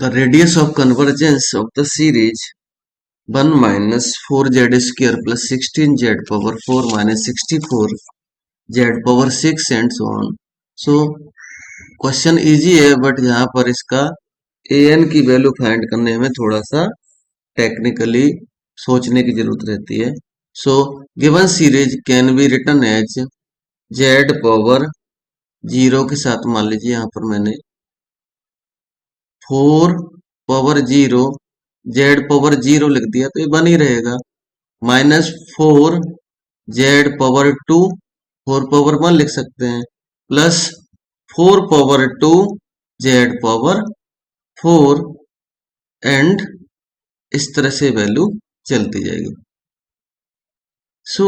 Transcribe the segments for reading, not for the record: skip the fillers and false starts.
The radius of convergence of the series 1 minus 4z square plus 16z power 4 minus 64z power 6 and so on. So question easy है, but यहाँ पर इसका an की value find करने में थोड़ा सा टेक्निकली सोचने की जरूरत रहती है. So given series can be written as z power 0 के साथ, मान लीजिए यहाँ पर मैंने 4 पावर 0 z पावर 0 लिख दिया तो ये बन ही रहेगा. माइनस 4 z पावर 2 4 पावर 1 लिख सकते हैं, plus 4 power 2 z power 4 and इस तरह से वैल्यू चलती जाएगी. सो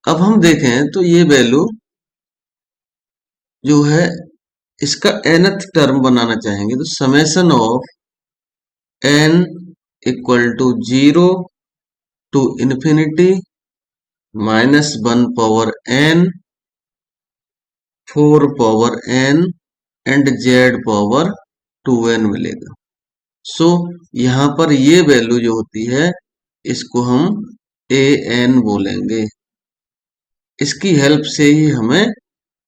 अब हम देखें तो ये वैल्यू जो है इसका nth टर्म बनाना चाहेंगे तो summation of n equal to 0 to infinity minus 1 power n 4 power n and z power 2n मिलेगा. सो यहाँ पर ये वैल्यू जो होती है इसको हम an बोलेंगे. इसकी हेल्प से ही हमें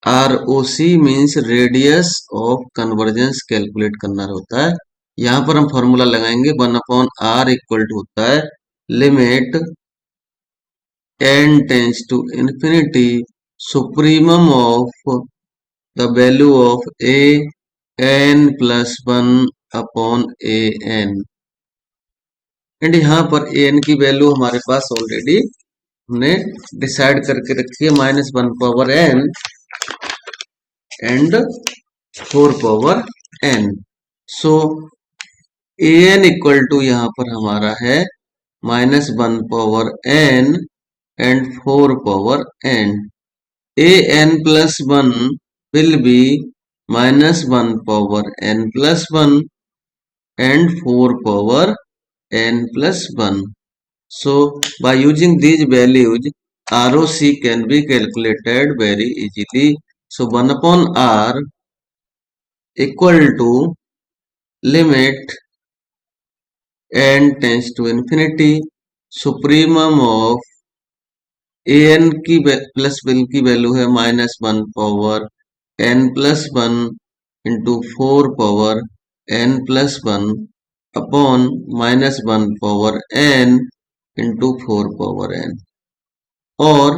ROC means radius of convergence calculate करना होता है. यहाँ पर हम फॉर्मूला लगाएंगे 1/r इक्वल टू होता है limit n tends to infinity supremum of the value of a n plus 1 upon a n. And यहाँ पर a n की वैल्यू हमारे पास ऑलरेडी हमने डिसाइड करके रखी है -1 power n and 4 power n. So an equal to यहाँ पर हमारा है -1 power n and 4 power n. an plus 1 will be -1 power n plus 1 and 4 power n plus 1. So by using these values ROC can be calculated very easily. So 1 upon r equal to limit n tends to infinity supremum of an की plus बिल की value है -1 power n plus 1 into 4 power n plus 1 upon -1 power n into 4 power n और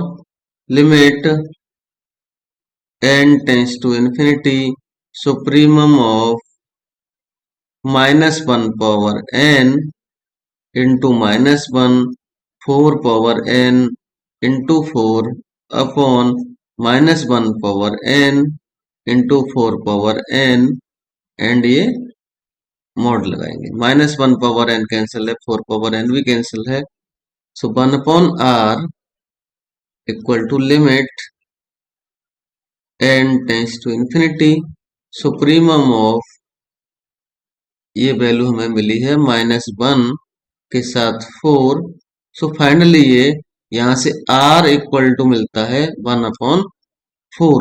limit n tends to infinity supremum of -1 power n into -1 4 power n into 4 upon -1 power n into 4 power n and ये mod लगाएंगे. -1 power n cancel है, 4 power n भी cancel है. So 1 upon r equal to limit n tends to infinity supremum of ये value हमें मिली है -1 के साथ 4. सो फाइनली ये यहां से r इक्वल टू मिलता है 1 अपॉन 4.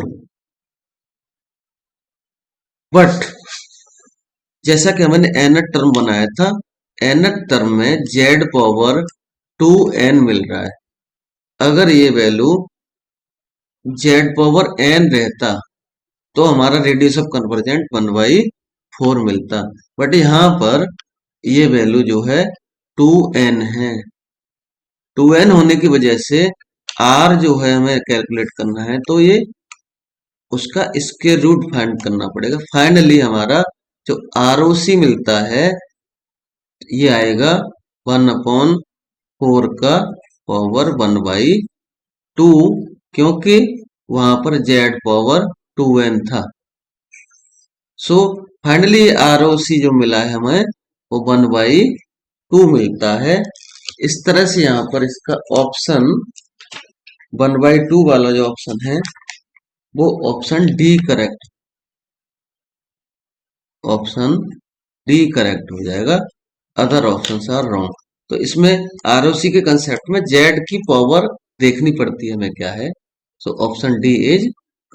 बट जैसा कि हमने nth टर्म बनाया था, nth टर्म में z पावर 2n मिल रहा है. अगर ये वैल्यू z पावर n रहता तो हमारा रेडियस ऑफ कन्वर्जेंट 1/4 मिलता. बट यहाँ पर ये वैल्यू जो है 2n है. 2n होने की वजह से r जो है हमें कैलकुलेट करना है तो ये उसका स्क्वायर रूट फाइंड करना पड़ेगा. फाइनली हमारा जो ROC मिलता है ये आएगा 1/4 का पावर 1/2 क्योंकि वहां पर z पावर 2n था. सो फाइनली ROC जो मिला है हमें वो 1/2 मिलता है. इस तरह से यहाँ पर इसका ऑप्शन 1/2 वाला जो ऑप्शन है वो ऑप्शन डी करेक्ट हो जाएगा. Other options are wrong. तो इसमें ROC के कंसेप्ट में z की पावर देखनी पड़ती है हमें क्या है. So option D is